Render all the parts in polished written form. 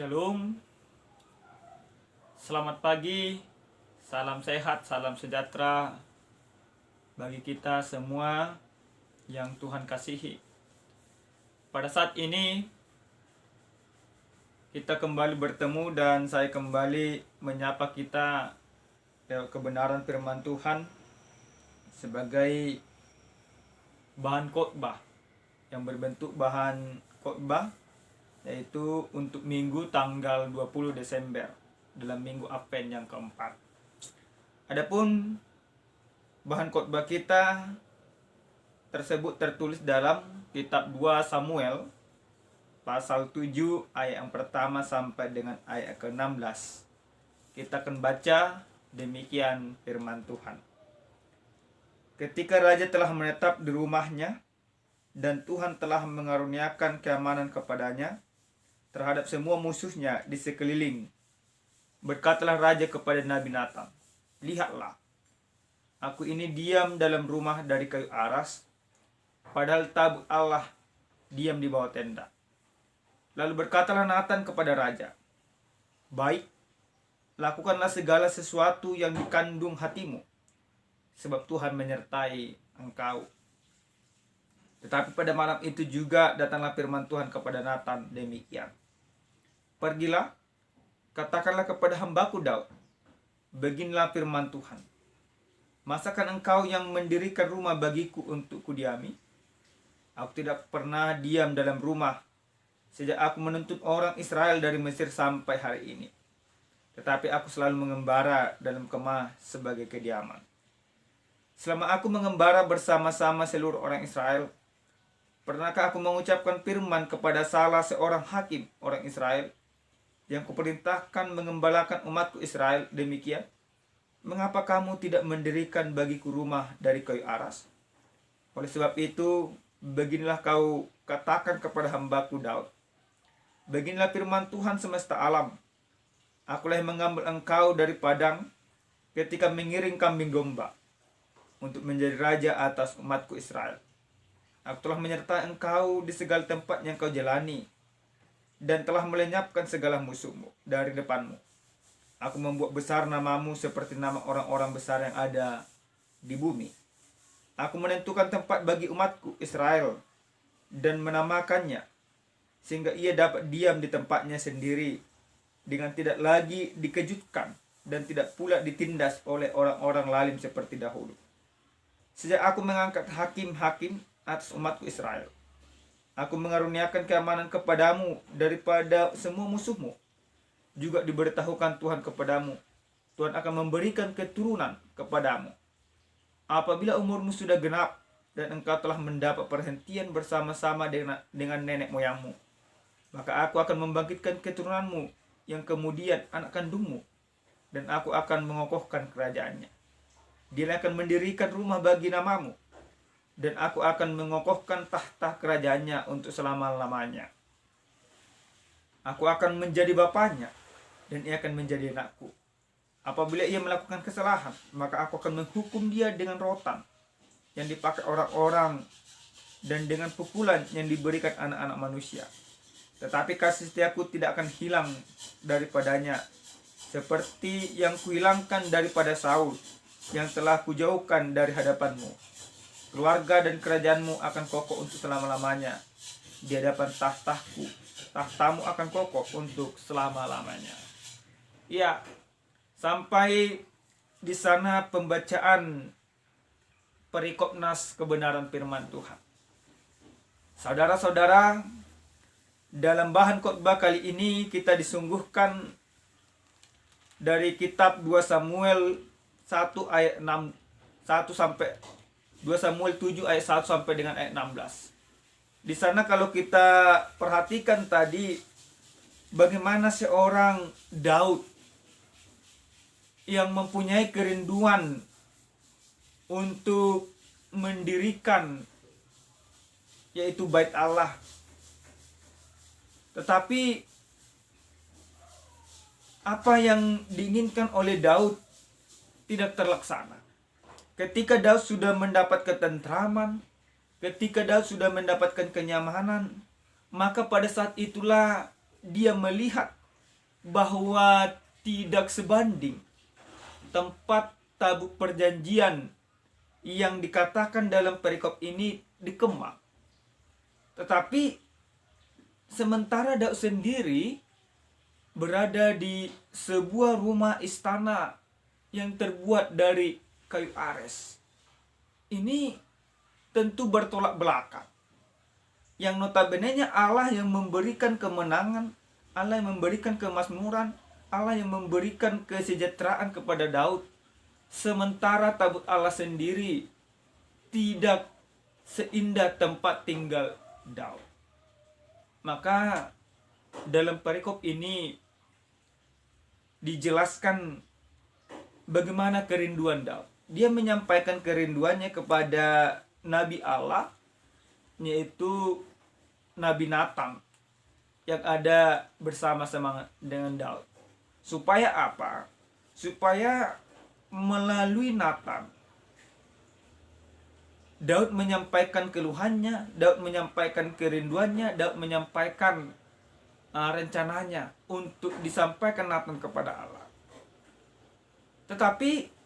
Shalom, selamat pagi, salam sehat, salam sejahtera bagi kita semua yang Tuhan kasihi. Pada saat ini kita kembali bertemu dan saya kembali menyapa kita lewat kebenaran firman Tuhan sebagai bahan khotbah yang berbentuk bahan khotbah, yaitu untuk minggu tanggal 20 Desember dalam minggu Advent yang keempat. Adapun bahan khotbah kita tersebut tertulis dalam kitab 2 Samuel pasal 7 ayat yang pertama sampai dengan ayat ke-16. Kita akan baca demikian firman Tuhan. Ketika raja telah menetap di rumahnya dan Tuhan telah mengaruniakan keamanan kepadanya terhadap semua musuhnya di sekeliling, berkatalah raja kepada Nabi Nathan, "Lihatlah, aku ini diam dalam rumah dari kayu aras, padahal tabut Allah diam di bawah tenda." Lalu berkatalah Nathan kepada raja, "Baik, lakukanlah segala sesuatu yang dikandung hatimu, sebab Tuhan menyertai engkau." Tetapi pada malam itu juga datanglah firman Tuhan kepada Nathan demikian, "Pergilah, katakanlah kepada hambaku Daud, beginilah firman Tuhan. Masakan engkau yang mendirikan rumah bagiku untuk kudiami? Aku tidak pernah diam dalam rumah sejak aku menuntut orang Israel dari Mesir sampai hari ini. Tetapi aku selalu mengembara dalam kemah sebagai kediaman. Selama aku mengembara bersama-sama seluruh orang Israel, pernahkah aku mengucapkan firman kepada salah seorang hakim orang Israel yang kuperintahkan mengembalakan umatku Israel demikian? Mengapa kamu tidak mendirikan bagiku rumah dari kayu aras? Oleh sebab itu, beginilah kau katakan kepada hambaku Daud, beginilah firman Tuhan semesta alam. Akulah yang mengambil engkau dari padang ketika mengiring kambing domba untuk menjadi raja atas umatku Israel. Aku telah menyertai engkau di segala tempat yang kau jalani dan telah melenyapkan segala musuhmu dari depanmu. Aku membuat besar namamu seperti nama orang-orang besar yang ada di bumi. Aku menentukan tempat bagi umatku Israel dan menamakannya, sehingga ia dapat diam di tempatnya sendiri dengan tidak lagi dikejutkan dan tidak pula ditindas oleh orang-orang lalim seperti dahulu. Sejak aku mengangkat hakim-hakim atas umatku Israel, aku mengaruniakan keamanan kepadamu daripada semua musuhmu. Juga diberitahukan Tuhan kepadamu, Tuhan akan memberikan keturunan kepadamu apabila umurmu sudah genap dan engkau telah mendapat perhentian bersama-sama dengan nenek moyangmu. Maka aku akan membangkitkan keturunanmu yang kemudian anak kandungmu, dan aku akan mengokohkan kerajaannya. Dia akan mendirikan rumah bagi namamu, dan aku akan mengokohkan tahta kerajaannya untuk selama-lamanya. Aku akan menjadi bapaknya, dan ia akan menjadi anakku. Apabila ia melakukan kesalahan, maka aku akan menghukum dia dengan rotan yang dipakai orang-orang dan dengan pukulan yang diberikan anak-anak manusia. Tetapi kasih setiaku tidak akan hilang daripadanya, seperti yang kuhilangkan daripada Saul, yang telah kujauhkan dari hadapanmu. Keluarga dan kerajaanmu akan kokoh untuk selama-lamanya di hadapan tahtaku. Tahtamu akan kokoh untuk selama-lamanya." Ya, sampai di sana pembacaan perikop nas kebenaran firman Tuhan. Saudara-saudara, dalam bahan khotbah kali ini kita disungguhkan dari kitab 2 Samuel 1 ayat 6 1 sampai 2 Samuel 7 ayat 1 sampai dengan ayat 16. Di sana kalau kita perhatikan tadi, bagaimana seorang Daud yang mempunyai kerinduan untuk mendirikan yaitu bait Allah. Tetapi apa yang diinginkan oleh Daud tidak terlaksana. Ketika Daud sudah mendapat ketentraman, ketika Daud sudah mendapatkan kenyamanan, maka pada saat itulah dia melihat bahwa tidak sebanding tempat tabut perjanjian yang dikatakan dalam perikop ini di Kemah. Tetapi sementara Daud sendiri berada di sebuah rumah istana yang terbuat dari kayu ares. Ini tentu bertolak belakang. Yang notabene-nya Allah yang memberikan kemenangan, Allah yang memberikan kemakmuran, Allah yang memberikan kesejahteraan kepada Daud. Sementara tabut Allah sendiri tidak seindah tempat tinggal Daud. Maka dalam perikop ini dijelaskan bagaimana kerinduan Daud. Dia menyampaikan kerinduannya kepada Nabi Allah, yaitu Nabi Nathan, yang ada bersama-sama dengan Daud. Supaya apa? Supaya melalui Nathan, Daud menyampaikan keluhannya, Daud menyampaikan kerinduannya, Daud menyampaikan rencananya untuk disampaikan Nathan kepada Allah. Tetapi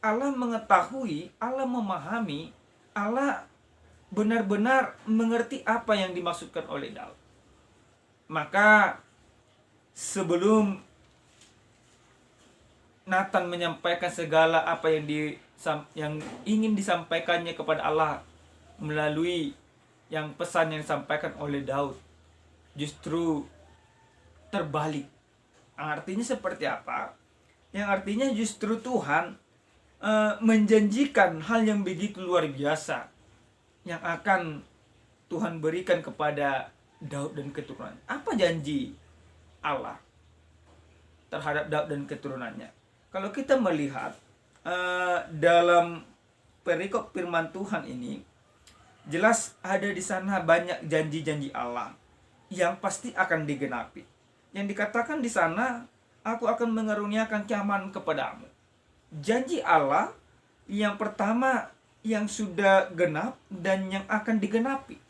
Allah mengetahui, Allah memahami, Allah benar-benar mengerti apa yang dimaksudkan oleh Daud. Maka sebelum Nathan menyampaikan segala apa yang ingin disampaikannya kepada Allah melalui yang pesan yang disampaikan oleh Daud, justru terbalik. Artinya seperti apa? Yang artinya justru Tuhan menjanjikan hal yang begitu luar biasa yang akan Tuhan berikan kepada Daud dan keturunannya. Apa janji Allah terhadap Daud dan keturunannya? Kalau kita melihat dalam perikop firman Tuhan ini, jelas ada di sana banyak janji-janji Allah yang pasti akan digenapi. Yang dikatakan di sana, aku akan mengaruniakan keamanan kepadamu. Janji Allah yang pertama yang sudah genap dan yang akan digenapi.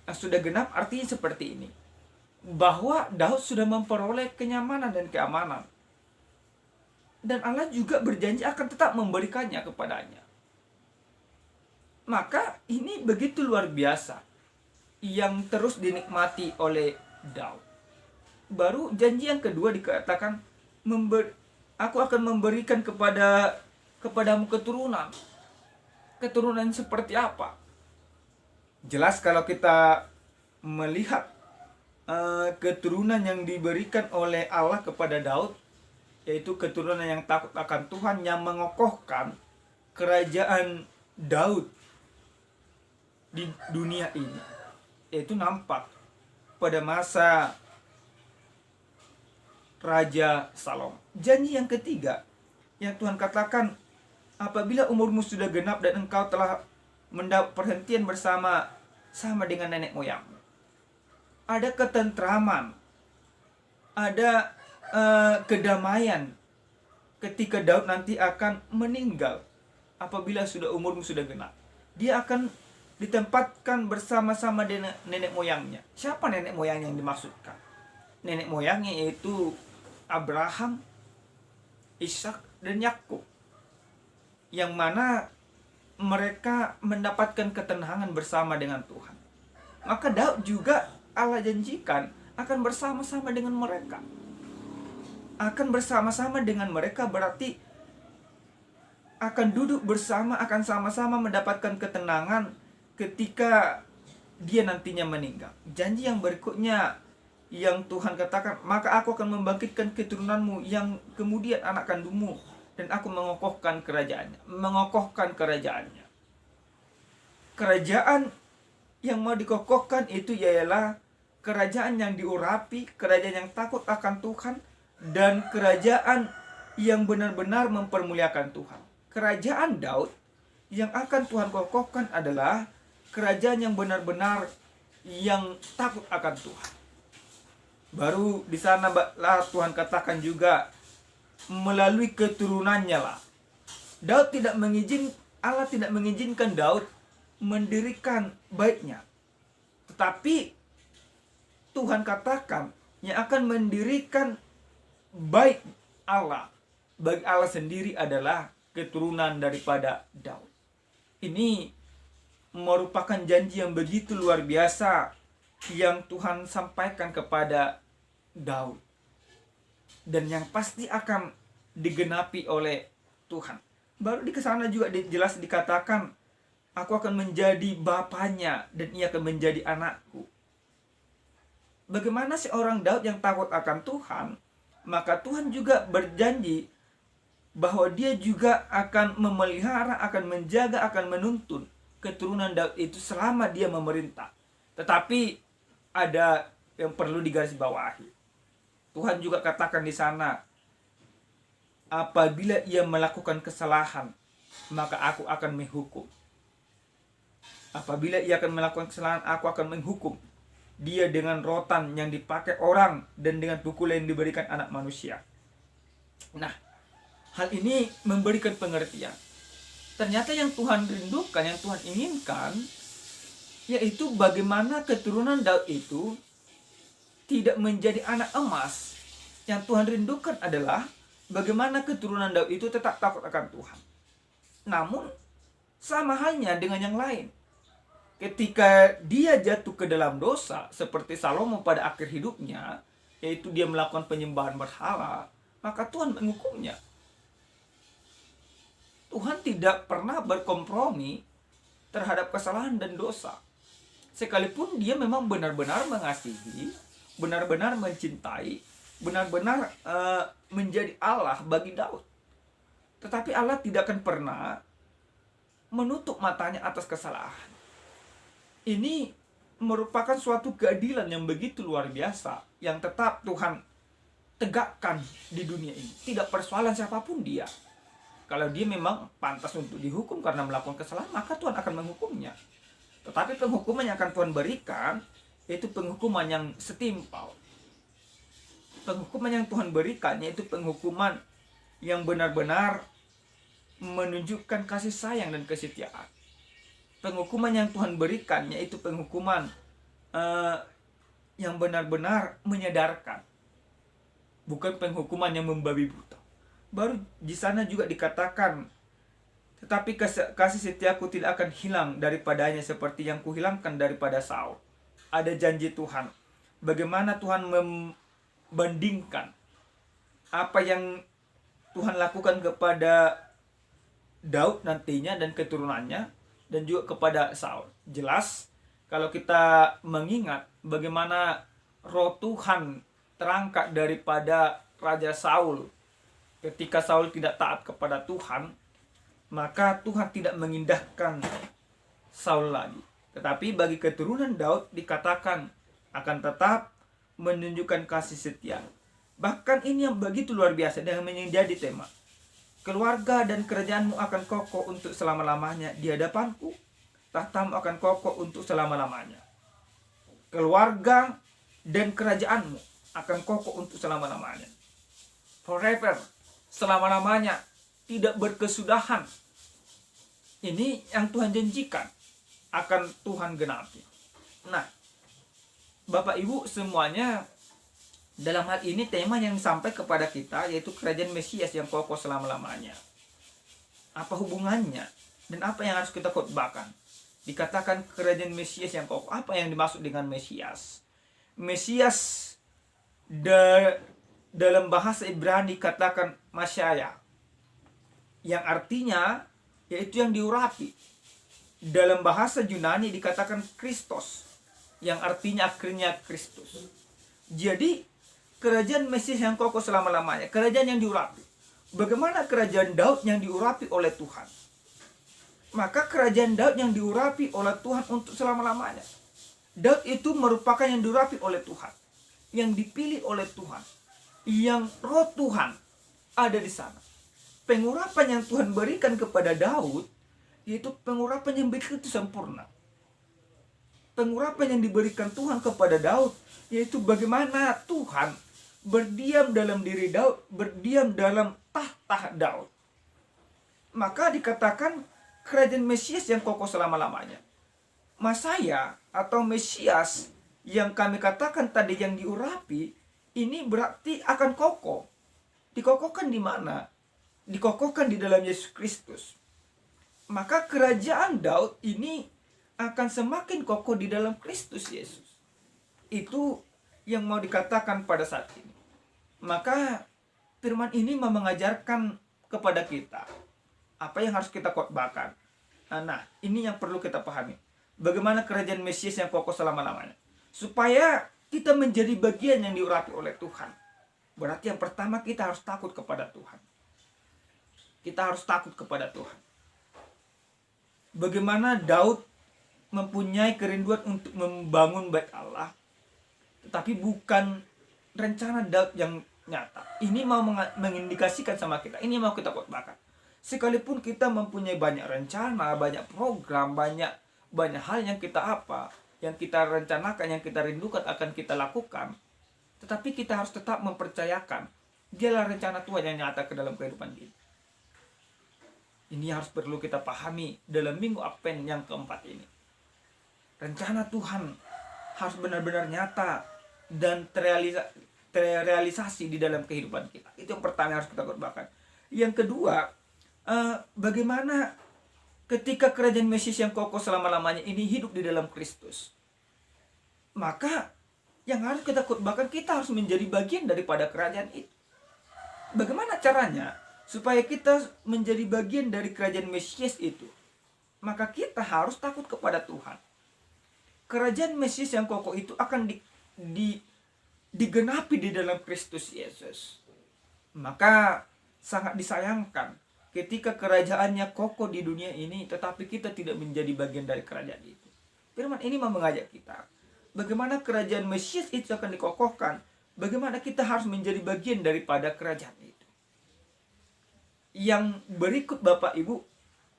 Yang sudah genap artinya seperti ini, bahwa Daud sudah memperoleh kenyamanan dan keamanan. Dan Allah juga berjanji akan tetap memberikannya kepadanya. Maka ini begitu luar biasa yang terus dinikmati oleh Daud. Baru janji yang kedua dikatakan, aku akan memberikan kepadamu keturunan. Keturunan seperti apa? Jelas kalau kita melihat keturunan yang diberikan oleh Allah kepada Daud, yaitu keturunan yang takut akan Tuhan, yang mengokohkan kerajaan Daud di dunia ini. Itu nampak pada masa Raja Salomo. Janji yang ketiga yang Tuhan katakan, apabila umurmu sudah genap dan engkau telah mendapat perhentian bersama dengan nenek moyangmu, ada ketentraman, ada kedamaian ketika Daud nanti akan meninggal. Apabila sudah umurmu sudah genap, dia akan ditempatkan bersama-sama dengan nenek moyangnya. Siapa nenek moyang yang dimaksudkan? Nenek moyangnya yaitu Abraham, Ishak, dan Yakub, yang mana mereka mendapatkan ketenangan bersama dengan Tuhan. Maka Daud juga Allah janjikan akan bersama-sama dengan mereka. Akan bersama-sama dengan mereka berarti akan duduk bersama, akan sama-sama mendapatkan ketenangan ketika dia nantinya meninggal. Janji yang berikutnya yang Tuhan katakan, maka aku akan membangkitkan keturunanmu yang kemudian anak kandungmu, dan aku mengokohkan kerajaannya. Mengokohkan kerajaannya. Kerajaan yang mau dikokohkan itu ialah kerajaan yang diurapi, kerajaan yang takut akan Tuhan, dan kerajaan yang benar-benar mempermuliakan Tuhan. Kerajaan Daud yang akan Tuhan kokohkan adalah kerajaan yang benar-benar yang takut akan Tuhan. Baru di sana lah Tuhan katakan juga melalui keturunannya lah. Allah tidak mengizinkan Daud mendirikan baitnya. Tetapi Tuhan katakan yang akan mendirikan baik Allah bagi Allah sendiri adalah keturunan daripada Daud. Ini merupakan janji yang begitu luar biasa yang Tuhan sampaikan kepada Daud, dan yang pasti akan digenapi oleh Tuhan. Baru di sana juga jelas dikatakan, aku akan menjadi bapaknya dan ia akan menjadi anakku. Bagaimana seorang Daud yang takut akan Tuhan, maka Tuhan juga berjanji bahwa dia juga akan memelihara, akan menjaga, akan menuntun keturunan Daud itu selama dia memerintah. Tetapi ada yang perlu digarisbawahi. Tuhan juga katakan di sana, apabila ia melakukan kesalahan, maka aku akan menghukum. Apabila ia akan melakukan kesalahan, aku akan menghukum dia dengan rotan yang dipakai orang dan dengan pukulan yang diberikan anak manusia. Nah, hal ini memberikan pengertian. Ternyata yang Tuhan rindukan, yang Tuhan inginkan, yaitu bagaimana keturunan Daud itu tidak menjadi anak emas. Yang Tuhan rindukan adalah bagaimana keturunan Daud itu tetap takut akan Tuhan. Namun, sama halnya dengan yang lain. Ketika dia jatuh ke dalam dosa, seperti Salomo pada akhir hidupnya, yaitu dia melakukan penyembahan berhala, maka Tuhan menghukumnya. Tuhan tidak pernah berkompromi terhadap kesalahan dan dosa. Sekalipun dia memang benar-benar mengasihi, benar-benar mencintai, benar-benar menjadi Allah bagi Daud. Tetapi Allah tidak akan pernah menutup matanya atas kesalahan. Ini merupakan suatu keadilan yang begitu luar biasa, yang tetap Tuhan tegakkan di dunia ini. Tidak persoalan siapapun dia. Kalau dia memang pantas untuk dihukum karena melakukan kesalahan, maka Tuhan akan menghukumnya. Tetapi penghukuman yang akan Tuhan berikan, yaitu penghukuman yang setimpal. Penghukuman yang Tuhan berikan, yaitu penghukuman yang benar-benar menunjukkan kasih sayang dan kesetiaan. Penghukuman yang Tuhan berikan, yaitu penghukuman yang benar-benar menyadarkan. Bukan penghukuman yang membabi buta. Baru di sana juga dikatakan, tetapi kasih setiaku tidak akan hilang daripadanya seperti yang kuhilangkan daripada Saul. Ada janji Tuhan. Bagaimana Tuhan membandingkan apa yang Tuhan lakukan kepada Daud nantinya dan keturunannya, dan juga kepada Saul. Jelas, kalau kita mengingat bagaimana roh Tuhan terangkat daripada Raja Saul, ketika Saul tidak taat kepada Tuhan, maka Tuhan tidak mengindahkan Saul lagi. Tetapi bagi keturunan Daud dikatakan akan tetap menunjukkan kasih setia. Bahkan ini yang begitu luar biasa dan menjadi tema. Keluarga dan kerajaanmu akan kokoh untuk selama-lamanya di hadapanku. Tahtamu akan kokoh untuk selama-lamanya. Keluarga dan kerajaanmu akan kokoh untuk selama-lamanya. Forever, selama-lamanya, tidak berkesudahan. Ini yang Tuhan janjikan akan Tuhan genapi. Nah, Bapak Ibu semuanya, dalam hal ini tema yang sampai kepada kita yaitu kerajaan Mesias yang kokoh selama-lamanya. Apa hubungannya dan apa yang harus kita khotbahkan? Dikatakan kerajaan Mesias yang kokoh. Apa yang dimaksud dengan Mesias? Mesias dalam bahasa Ibrani dikatakan Masyaya, yang artinya yaitu yang diurapi. Dalam bahasa Yunani dikatakan Kristos, yang artinya akhirnya Kristus. Jadi kerajaan Mesias yang kokoh selama-lamanya, kerajaan yang diurapi. Bagaimana kerajaan Daud yang diurapi oleh Tuhan? Maka kerajaan Daud yang diurapi oleh Tuhan untuk selama-lamanya. Daud itu merupakan yang diurapi oleh Tuhan, yang dipilih oleh Tuhan, yang roh Tuhan ada di sana. Pengurapan yang Tuhan berikan kepada Daud, yaitu pengurapan yang begitu sempurna. Pengurapan yang diberikan Tuhan kepada Daud, yaitu bagaimana Tuhan berdiam dalam diri Daud, berdiam dalam tahta Daud. Maka dikatakan kerajaan Mesias yang kokoh selama-lamanya. Masaya atau Mesias yang kami katakan tadi yang diurapi, ini berarti akan kokoh. Dikokohkan di mana? Dikokohkan di dalam Yesus Kristus. Maka kerajaan Daud ini akan semakin kokoh di dalam Kristus Yesus. Itu yang mau dikatakan pada saat ini. Maka firman ini mau mengajarkan kepada kita apa yang harus kita khotbahkan. Nah, ini yang perlu kita pahami. Bagaimana kerajaan Mesias yang kokoh selama-lamanya. Supaya kita menjadi bagian yang diurapi oleh Tuhan. Berarti yang pertama kita harus takut kepada Tuhan. Kita harus takut kepada Tuhan. Bagaimana Daud mempunyai kerinduan untuk membangun bait Allah. Tetapi bukan rencana Daud yang nyata. Ini mau mengindikasikan sama kita. Ini mau kita khotbahkan. Sekalipun kita mempunyai banyak rencana, banyak program, banyak hal yang kita rencanakan, yang kita rindukan akan kita lakukan. Tetapi kita harus tetap mempercayakan dialah rencana Tuhan yang nyata ke dalam kehidupan kita. Ini harus perlu kita pahami dalam minggu Advent yang keempat ini. Rencana Tuhan harus benar-benar nyata dan terrealisasi di dalam kehidupan kita. Itu yang pertama yang harus kita khotbahkan. Yang kedua, bagaimana ketika kerajaan Mesias yang kokoh selama-lamanya ini hidup di dalam Kristus. Maka yang harus kita khotbahkan, kita harus menjadi bagian daripada kerajaan itu. Bagaimana caranya supaya kita menjadi bagian dari kerajaan Mesias itu? Maka kita harus takut kepada Tuhan. Kerajaan Mesias yang kokoh itu akan digenapi di dalam Kristus Yesus. Maka sangat disayangkan ketika kerajaannya kokoh di dunia ini, tetapi kita tidak menjadi bagian dari kerajaan itu. Firman ini mau mengajak kita. Bagaimana kerajaan Mesias itu akan dikokohkan. Bagaimana kita harus menjadi bagian daripada kerajaan itu. Yang berikut Bapak Ibu,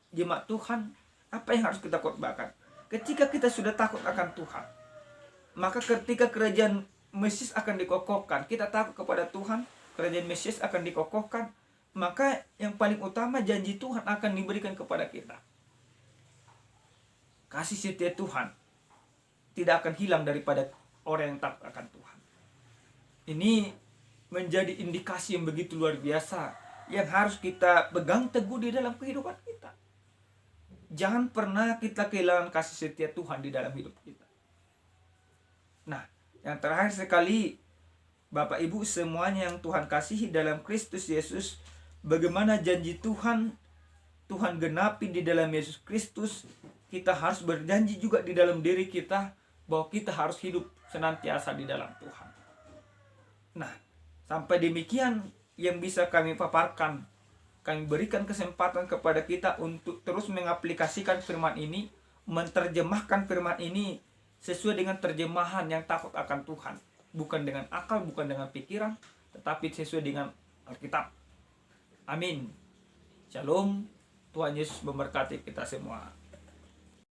jemaat Tuhan, apa yang harus kita khotbahkan? Ketika kita sudah takut akan Tuhan, maka ketika kerajaan Mesias akan dikokohkan, kita takut kepada Tuhan, kerajaan Mesias akan dikokohkan, maka yang paling utama janji Tuhan akan diberikan kepada kita. Kasih setia Tuhan tidak akan hilang daripada orang yang takut akan Tuhan. Ini menjadi indikasi yang begitu luar biasa yang harus kita pegang teguh di dalam kehidupan kita. Jangan pernah kita kehilangan kasih setia Tuhan di dalam hidup kita. Nah, yang terakhir sekali, Bapak Ibu semuanya yang Tuhan kasihi dalam Kristus Yesus, bagaimana janji Tuhan genapi di dalam Yesus Kristus, kita harus berjanji juga di dalam diri kita bahwa kita harus hidup senantiasa di dalam Tuhan. Nah, sampai demikian yang bisa kami paparkan. Kami berikan kesempatan kepada kita untuk terus mengaplikasikan firman ini, menerjemahkan firman ini sesuai dengan terjemahan yang takut akan Tuhan. Bukan dengan akal, bukan dengan pikiran, tetapi sesuai dengan Alkitab. Amin. Shalom. Tuhan Yesus memberkati kita semua.